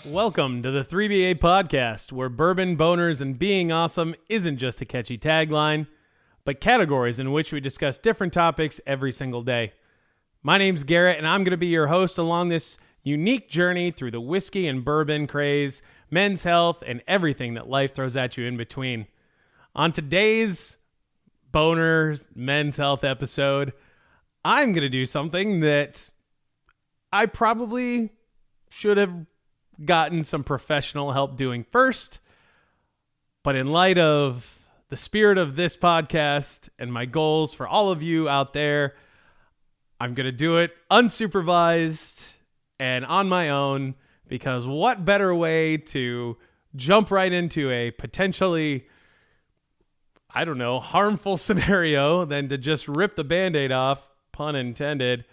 Welcome to the 3BA podcast, where bourbon, boners, and being awesome isn't just a catchy tagline, but categories in which we discuss different topics every single day. My name's Garrett, and I'm going to be your host along this unique journey through the whiskey and bourbon craze, men's health, and everything that life throws at you in between. On today's boners, men's health episode, I'm going to do something that I probably should have gotten some professional help doing first, but in light of the spirit of this podcast and my goals for all of you out there, I'm going to do it unsupervised and on my own, because what better way to jump right into a potentially, harmful scenario than to just rip the Band-Aid off, pun intended,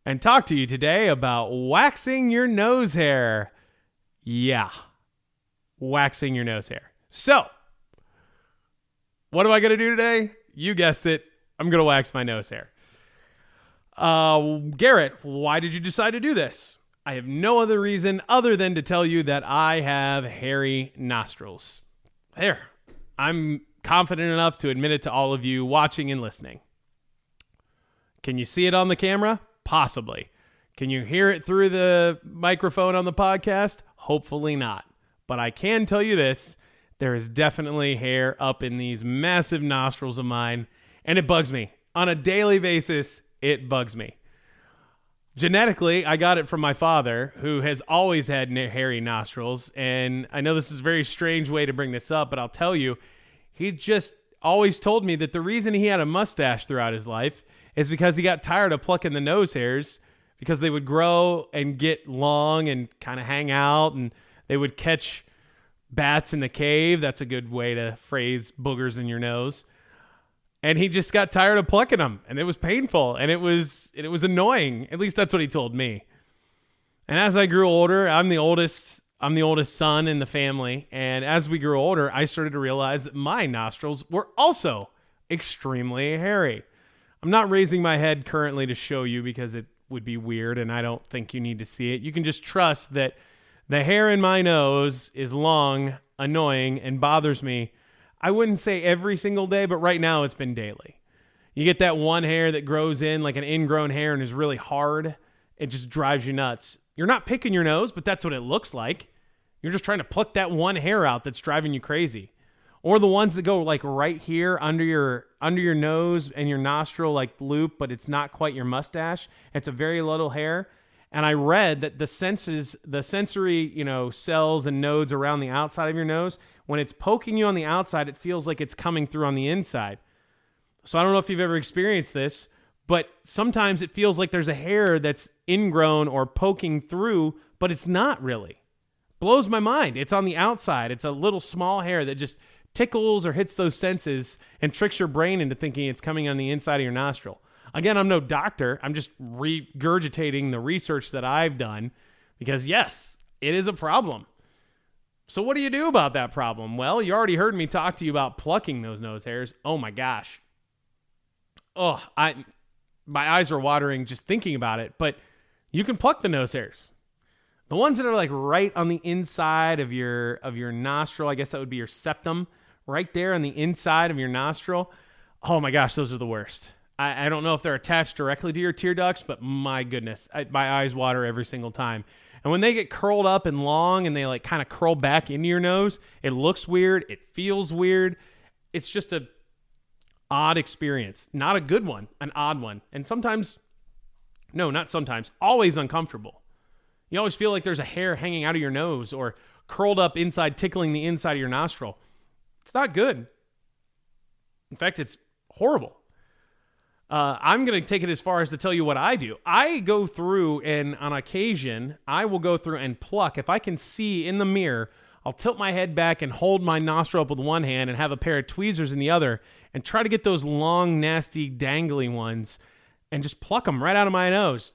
and talk to you today about waxing your nose hair. Yeah, waxing your nose hair. So, what am I going to do today? You guessed it. I'm going to wax my nose hair. Garrett, why did you decide to do this? I have no other reason other than to tell you that I have hairy nostrils. There. I'm confident enough to admit it to all of you watching and listening. Can you see it on the camera? Possibly. Can you hear it through the microphone on the podcast? Hopefully not. But I can tell you this, there is definitely hair up in these massive nostrils of mine, and it bugs me. On a daily basis, it bugs me. Genetically, I got it from my father, who has always had hairy nostrils, and I know this is a very strange way to bring this up, but I'll tell you, he just always told me that the reason he had a mustache throughout his life is because he got tired of plucking the nose hairs because they would grow and get long and kind of hang out, and they would catch bats in the cave. That's a good way to phrase boogers in your nose. And he just got tired of plucking them, and it was painful, and it was annoying. At least that's what he told me. And as I grew older, I'm the oldest son in the family, and as we grew older, I started to realize that my nostrils were also extremely hairy. I'm not raising my head currently to show you because it would be weird, and I don't think you need to see it. You can just trust that the hair in my nose is long, annoying, and bothers me. I wouldn't say every single day, but right now it's been daily. You get that one hair that grows in like an ingrown hair and is really hard. It just drives you nuts. You're not picking your nose, but that's what it looks like. You're just trying to pluck that one hair out that's driving you crazy. Or the ones that go like right here under your nose and your nostril like loop, but it's not quite your mustache. It's a very little hair. And I read that the sensory, cells and nodes around the outside of your nose, when it's poking you on the outside, it feels like it's coming through on the inside. So I don't know if you've ever experienced this, but sometimes it feels like there's a hair that's ingrown or poking through, but it's not really. Blows my mind. It's on the outside. It's a little small hair that just tickles or hits those senses and tricks your brain into thinking it's coming on the inside of your nostril. Again, I'm no doctor. I'm just regurgitating the research that I've done because, yes, it is a problem. So what do you do about that problem? Well, you already heard me talk to you about plucking those nose hairs. Oh, my gosh. Oh, my eyes are watering just thinking about it, but you can pluck the nose hairs. The ones that are like right on the inside of your nostril, I guess that would be your septum, right there on the inside of your nostril. Oh my gosh, those are the worst. I don't know if they're attached directly to your tear ducts, but my goodness, my eyes water every single time. And when they get curled up and long and they like kind of curl back into your nose, it looks weird. It feels weird. It's just a odd experience. Not a good one, an odd one. And always uncomfortable. You always feel like there's a hair hanging out of your nose or curled up inside, tickling the inside of your nostril. It's not good. In fact, it's horrible. I'm going to take it as far as to tell you what I do. I go through, and on occasion, I will go through and pluck. If I can see in the mirror, I'll tilt my head back and hold my nostril up with one hand and have a pair of tweezers in the other and try to get those long, nasty, dangly ones and just pluck them right out of my nose.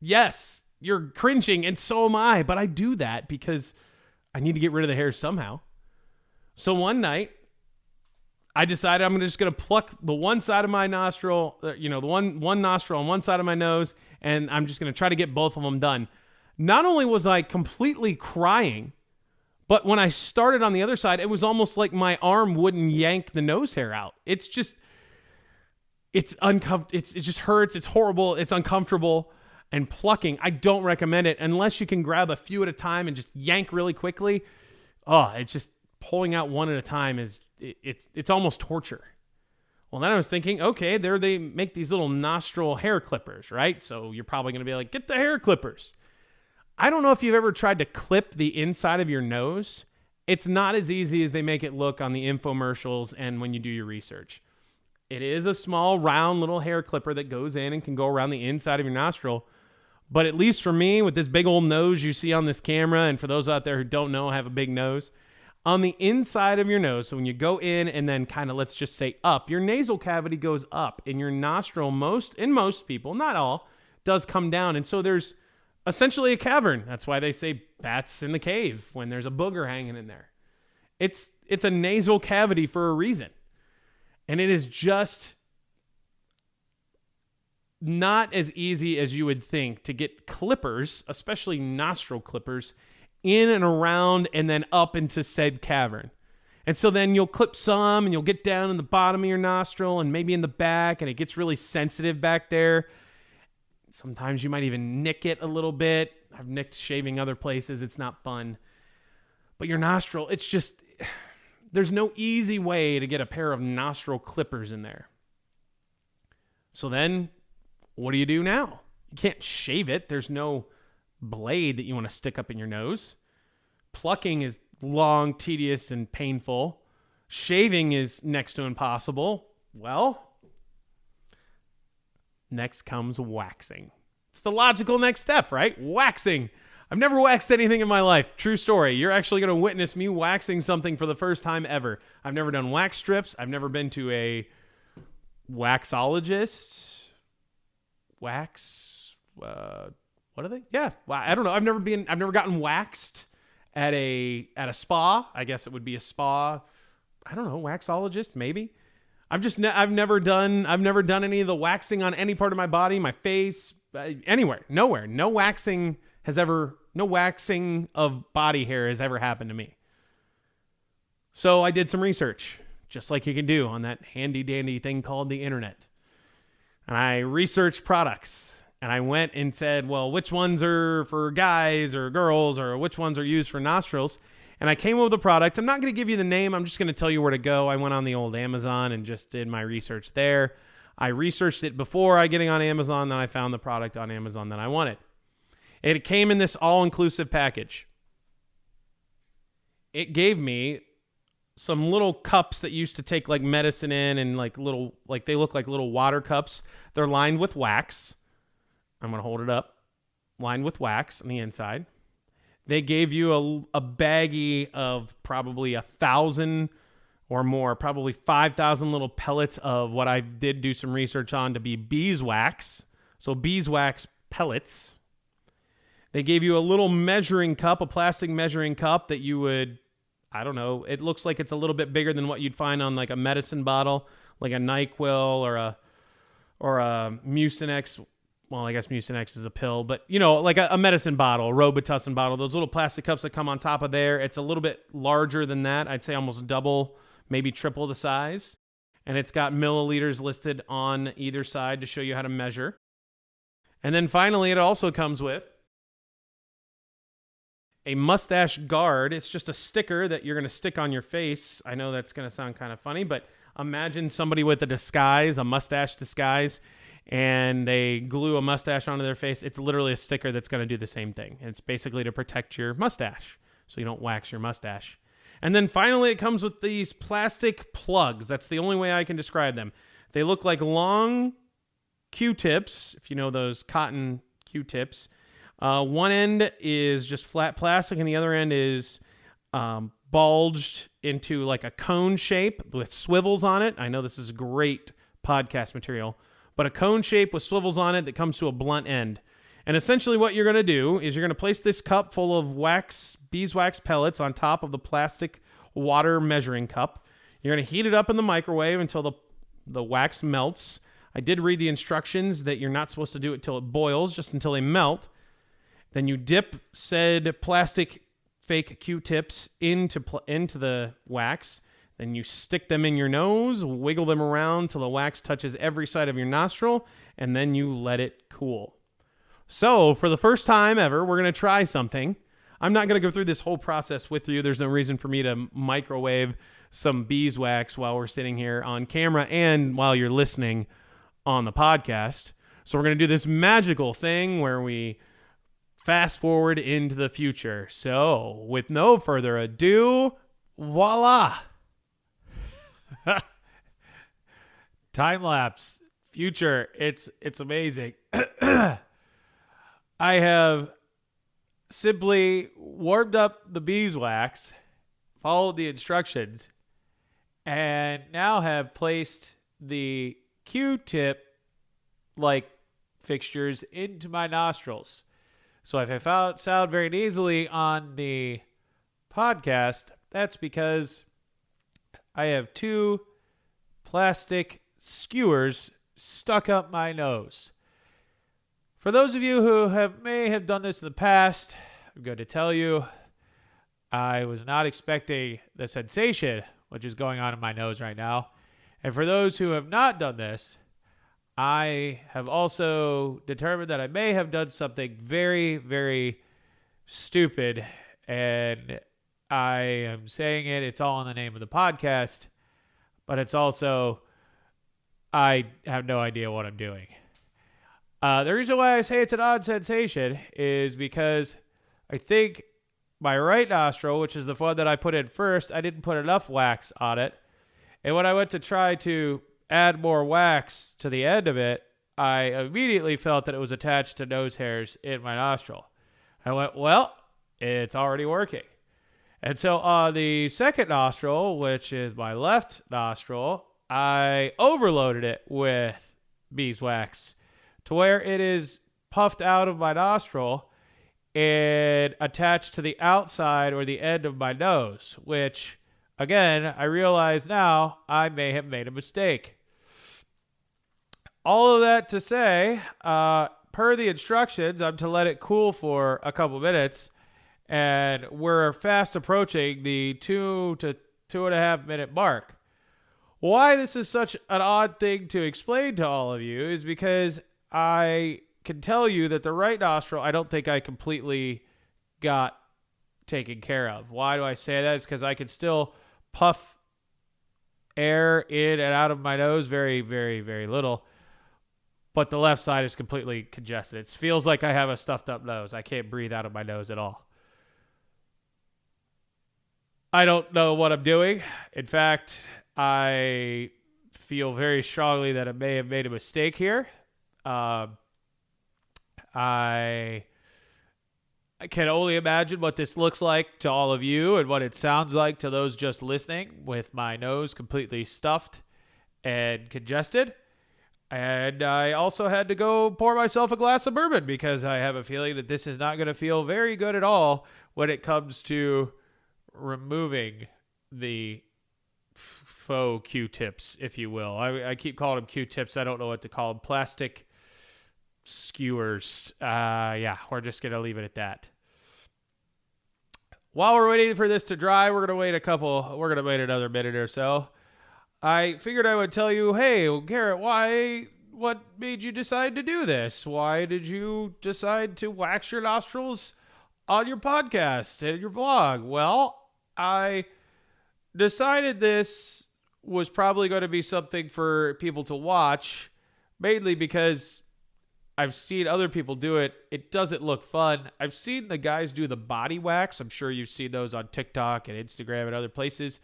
Yes, you're cringing, and so am I, but I do that because I need to get rid of the hair somehow. So one night, I decided I'm just going to pluck the one side of my nostril, the one nostril on one side of my nose, and I'm just going to try to get both of them done. Not only was I completely crying, but when I started on the other side, it was almost like my arm wouldn't yank the nose hair out. It's just, it's uncomfortable. It just hurts. It's horrible. It's uncomfortable. And plucking, I don't recommend it unless you can grab a few at a time and just yank really quickly. Oh, it's just pulling out one at a time it's almost torture. Well, then I was thinking, okay, there they make these little nostril hair clippers, right? So you're probably going to be like, get the hair clippers. I don't know if you've ever tried to clip the inside of your nose. It's not as easy as they make it look on the infomercials and when you do your research. It is a small, round little hair clipper that goes in and can go around the inside of your nostril. But at least for me, with this big old nose you see on this camera, and for those out there who don't know, I have a big nose, on the inside of your nose, so when you go in and then kind of, let's just say up, your nasal cavity goes up, and your nostril, most people, not all, does come down. And so there's essentially a cavern. That's why they say bats in the cave when there's a booger hanging in there. It's a nasal cavity for a reason. And it is just not as easy as you would think to get clippers, especially nostril clippers, in and around and then up into said cavern. And so then you'll clip some and you'll get down in the bottom of your nostril and maybe in the back, and it gets really sensitive back there. Sometimes you might even nick it a little bit. I've nicked shaving other places. It's not fun. But your nostril, it's just, there's no easy way to get a pair of nostril clippers in there. So then what do you do now? You can't shave it. There's no blade that you want to stick up in your nose. Plucking is long, tedious, and painful. Shaving is next to impossible. Well, next comes waxing. It's the logical next step, right? Waxing. I've never waxed anything in my life. True story. You're actually going to witness me waxing something for the first time ever. I've never done wax strips. I've never been to a waxologist. What are they? Yeah. Well, I don't know. I've never gotten waxed at a spa. I guess it would be a spa. I don't know. Waxologist, maybe. I've never done any of the waxing on any part of my body, my face, anywhere, nowhere. No waxing of body hair has ever happened to me. So I did some research, just like you can do on that handy dandy thing called the internet. And I researched products. And I went and said, well, which ones are for guys or girls, or which ones are used for nostrils? And I came up with a product. I'm not going to give you the name. I'm just going to tell you where to go. I went on the old Amazon and just did my research there. I researched it before I getting on Amazon. Then I found the product on Amazon that I wanted. It came in this all-inclusive package. It gave me some little cups that used to take like medicine in, and they look like little water cups. They're lined with wax. I'm going to hold it up. Lined with wax on the inside. They gave you a baggie of probably 1,000 or more, probably 5,000 little pellets of what I did do some research on to be beeswax. So beeswax pellets. They gave you a little measuring cup, a plastic measuring cup that you would, I don't know, it looks like it's a little bit bigger than what you'd find on like a medicine bottle, like a NyQuil or a Mucinex. Well, I guess Mucinex is a pill, but like a medicine bottle, a Robitussin bottle, those little plastic cups that come on top of there. It's a little bit larger than that. I'd say almost double, maybe triple the size. And it's got milliliters listed on either side to show you how to measure. And then finally, it also comes with a mustache guard. It's just a sticker that you're going to stick on your face. I know that's going to sound kind of funny, but imagine somebody with a mustache disguise, and they glue a mustache onto their face. It's literally a sticker that's going to do the same thing. And it's basically to protect your mustache so you don't wax your mustache. And then finally, it comes with these plastic plugs. That's the only way I can describe them. They look like long Q-tips, if you know those cotton Q-tips. One end is just flat plastic, and the other end is bulged into like a cone shape with swivels on it. I know this is great podcast material, but a cone shape with swivels on it that comes to a blunt end. And essentially what you're going to do is you're going to place this cup full of beeswax pellets on top of the plastic water measuring cup. You're going to heat it up in the microwave until the wax melts. I did read the instructions that you're not supposed to do it till it boils, just until they melt. Then you dip said plastic fake Q-tips into the wax. Then you stick them in your nose, wiggle them around till the wax touches every side of your nostril, and then you let it cool. So, for the first time ever, we're going to try something. I'm not going to go through this whole process with you. There's no reason for me to microwave some beeswax while we're sitting here on camera and while you're listening on the podcast. So, we're going to do this magical thing where we fast forward into the future. So, with no further ado, voila! Time lapse future. It's amazing. I have simply warmed up the beeswax, followed the instructions, and now have placed the Q-tip like fixtures into my nostrils. So if I sound very nasally on the podcast, that's because I have 2 plastic skewers stuck up my nose. For those of you who may have done this in the past, I'm going to tell you I was not expecting the sensation which is going on in my nose right now. And for those who have not done this, I have also determined that I may have done something very, very stupid, and I am saying it. It's all in the name of the podcast, but it's also, I have no idea what I'm doing. The reason why I say it's an odd sensation is because I think my right nostril, which is the one that I put in first, I didn't put enough wax on it. And when I went to try to add more wax to the end of it, I immediately felt that it was attached to nose hairs in my nostril. I went, well, it's already working. And so on the second nostril, which is my left nostril, I overloaded it with beeswax to where it is puffed out of my nostril and attached to the outside or the end of my nose, which, again, I realize now I may have made a mistake. All of that to say, per the instructions, I'm to let it cool for a couple minutes, and we're fast approaching the 2 to 2.5 minute mark. Why this is such an odd thing to explain to all of you is because I can tell you that the right nostril, I don't think I completely got taken care of. Why do I say that? It's because I can still puff air in and out of my nose very, very, very little. But the left side is completely congested. It feels like I have a stuffed up nose. I can't breathe out of my nose at all. I don't know what I'm doing. In fact, I feel very strongly that I may have made a mistake here. I can only imagine what this looks like to all of you and what it sounds like to those just listening with my nose completely stuffed and congested. And I also had to go pour myself a glass of bourbon because I have a feeling that this is not going to feel very good at all when it comes to removing the faux Q-tips, if you will. I keep calling them Q-tips. I don't know what to call them. Plastic skewers. Yeah, we're just going to leave it at that. While we're waiting for this to dry, we're going to wait another minute or so. I figured I would tell you, hey, Garrett, what made you decide to do this? Why did you decide to wax your nostrils on your podcast and your vlog? Well, I decided this was probably going to be something for people to watch, mainly because I've seen other people do it. It doesn't look fun. I've seen the guys do the body wax. I'm sure you've seen those on TikTok and Instagram and other places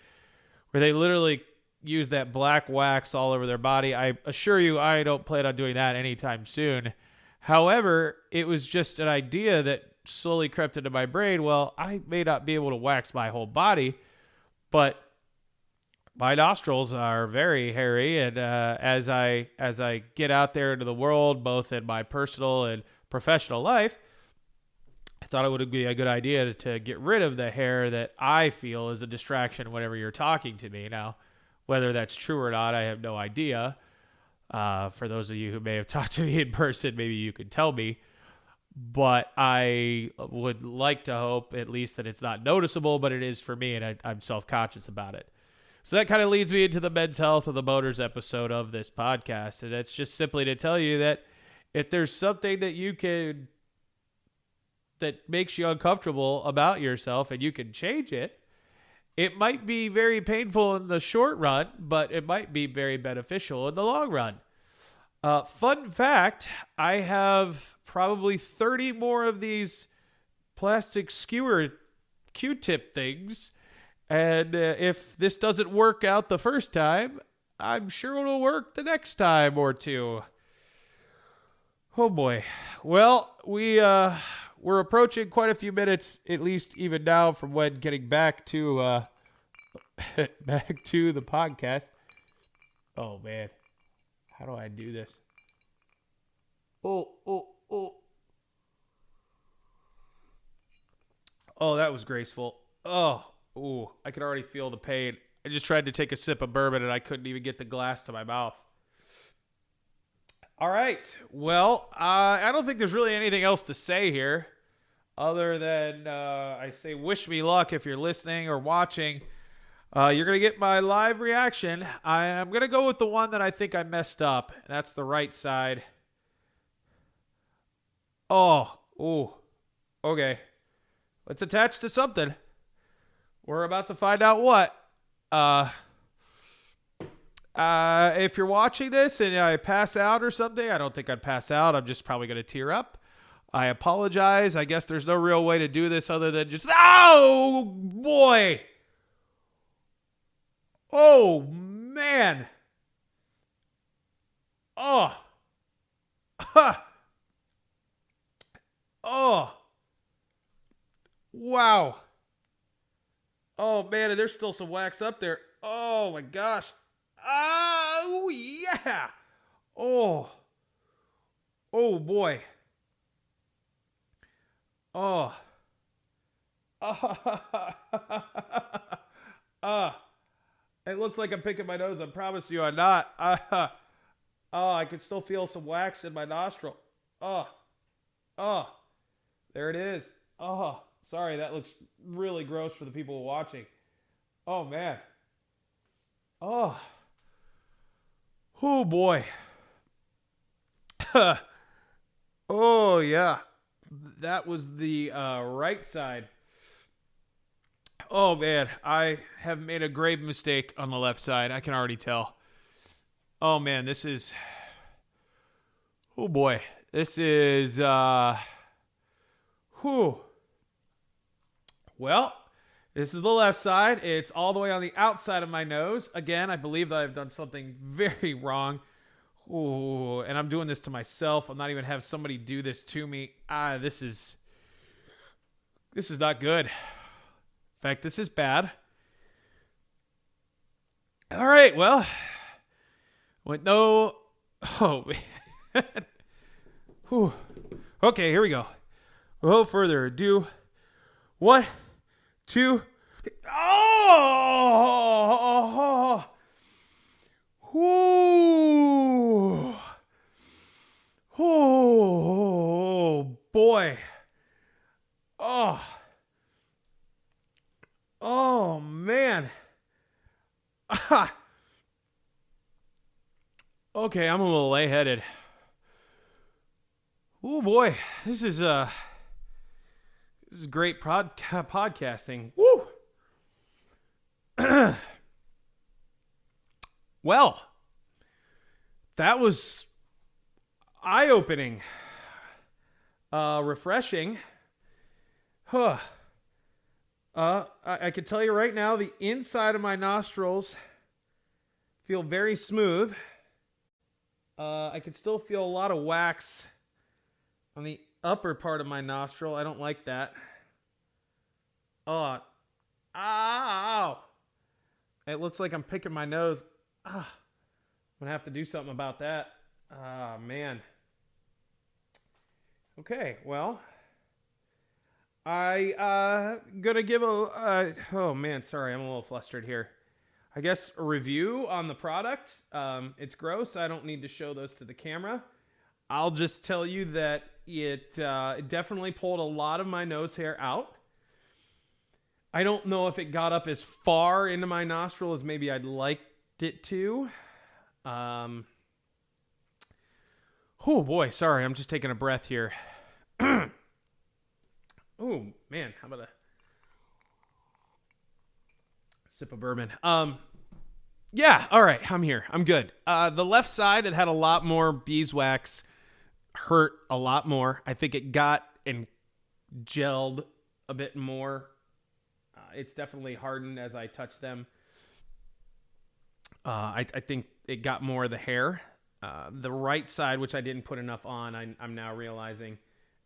where they literally use that black wax all over their body. I assure you, I don't plan on doing that anytime soon. However, it was just an idea that slowly crept into my brain. Well, I may not be able to wax my whole body, but my nostrils are very hairy, and as I get out there into the world, both in my personal and professional life, I thought it would be a good idea to get rid of the hair that I feel is a distraction whenever you're talking to me. Now, Whether that's true or not, I have no idea. For those of you who may have talked to me in person, maybe you could tell me. But I would like to hope at least that it's not noticeable, but it is for me, and I'm self-conscious about it. So that kind of leads me into the men's health of the motors episode of this podcast. And that's just simply to tell you that if there's something that makes you uncomfortable about yourself and you can change it, it might be very painful in the short run, but it might be very beneficial in the long run. Fun fact, I have probably 30 more of these plastic skewer Q-tip things. And if this doesn't work out the first time, I'm sure it'll work the next time or two. Oh boy. Well, we're approaching quite a few minutes, at least even now, from when getting back to back to the podcast. Oh man. How do I do this? Oh, that was graceful. Ooh, I could already feel the pain. I just tried to take a sip of bourbon and I couldn't even get the glass to my mouth. All right. Well, I don't think there's really anything else to say here other than I say wish me luck if you're listening or watching. You're going to get my live reaction. I'm going to go with the one that I think I messed up. That's the right side. Okay. Let's attach to something. We're about to find out what. If you're watching this and I pass out or something, I don't think I'd pass out. I'm just probably going to tear up. I apologize. I guess there's no real way to do this other than just, oh boy. Oh man. Oh. Oh. Wow. Oh man, and there's still some wax up there. Oh my gosh. Oh yeah. Oh. Oh boy. Oh. It looks like I'm picking my nose. I promise you I'm not. I can still feel some wax in my nostril. There it is. Sorry, that looks really gross for the people watching. Oh, man. Oh boy. Oh, yeah. That was the right side. Oh, man. I have made a grave mistake on the left side. I can already tell. Oh, man. This is... Oh, boy. This is... Well, this is the left side. It's all the way on the outside of my nose. Again, I believe that I've done something very wrong. Ooh, and I'm doing this to myself. I'm not even having somebody do this to me. This is not good. In fact, this is bad. All right, well, with no... Oh, man. Whew. Okay, here we go. Without further ado, 1, 2... Oh! Ooh. Oh, boy. Oh, man. Okay, I'm a little lightheaded. Oh, boy. This is great podcasting. Woo! Well, that was eye-opening, refreshing. I can tell you right now, the inside of my nostrils feel very smooth. I can still feel a lot of wax on the upper part of my nostril. I don't like that. Ow! It looks like I'm picking my nose. I'm gonna have to do something about that. Man. Okay, well, I gonna give a. Oh man, sorry, I'm a little flustered here. I guess, a review on the product. It's gross. I don't need to show those to the camera. I'll just tell you that it definitely pulled a lot of my nose hair out. I don't know if it got up as far into my nostril as maybe I'd liked it to. Oh boy, sorry, I'm just taking a breath here. Oh man, how about a sip of bourbon? Yeah, all right, I'm here. I'm good. The left side, it had a lot more beeswax, hurt a lot more. I think it got and gelled a bit more. It's definitely hardened as I touched them. I think it got more of the hair. The right side, which I didn't put enough on, I'm now realizing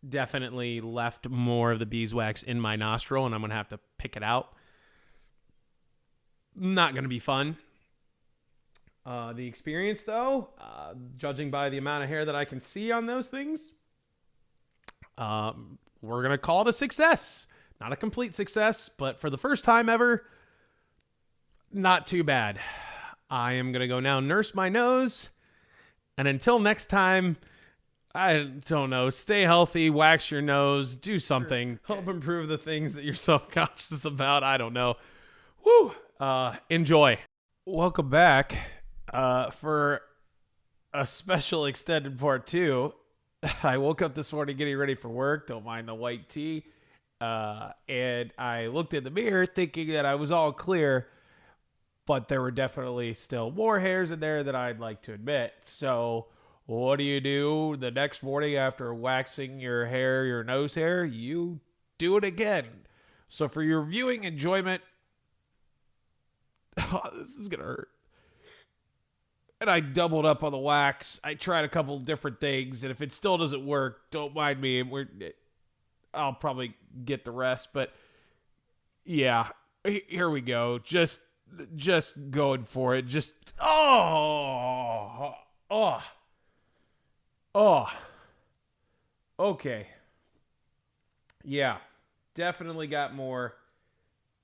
definitely left more of the beeswax in my nostril, and I'm going to have to pick it out. Not going to be fun. The experience, though, judging by the amount of hair that I can see on those things, we're going to call it a success. Not a complete success, but for the first time ever, not too bad. I am going to go now nurse my nose. And until next time, I don't know, stay healthy, wax your nose, do something. Help improve the things that you're self-conscious about. I don't know. Woo! Enjoy. Welcome back for a special extended part 2. I woke up this morning getting ready for work. Don't mind the white tea. And I looked in the mirror thinking that I was all clear, but there were definitely still more hairs in there than I'd like to admit. So what do the next morning after waxing your hair, your nose hair? You do it again. So for your viewing enjoyment, this is going to hurt. And I doubled up on the wax. I tried a couple different things, and if it still doesn't work, don't mind me. I'll probably get the rest, but yeah, here we go. Just going for it. Just okay. Yeah, definitely got more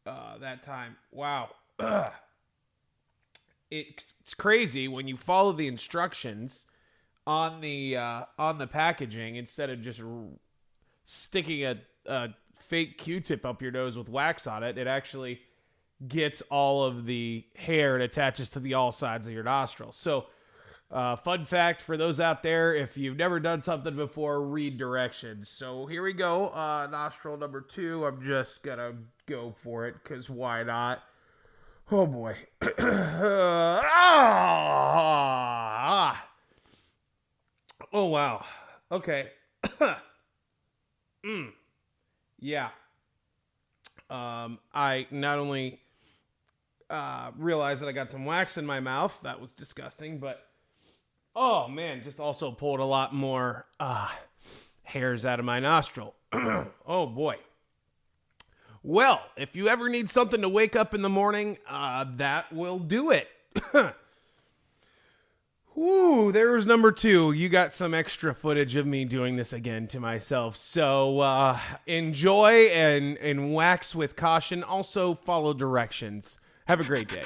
that time. Wow. It's crazy when you follow the instructions on the packaging instead of just sticking a fake Q-tip up your nose with wax on it. It actually gets all of the hair. It attaches to the all sides of your nostrils. So, fun fact for those out there, if you've never done something before, read directions. So here we go. Nostril number 2. I'm just gonna go for it because why not? Oh boy. Oh wow. Okay. Yeah. I not only realized that I got some wax in my mouth. That was disgusting, but oh man, just also pulled a lot more hairs out of my nostril. Oh boy. Well, if you ever need something to wake up in the morning, that will do it. Woo, there's number 2. You got some extra footage of me doing this again to myself. So enjoy and wax with caution. Also follow directions. Have a great day.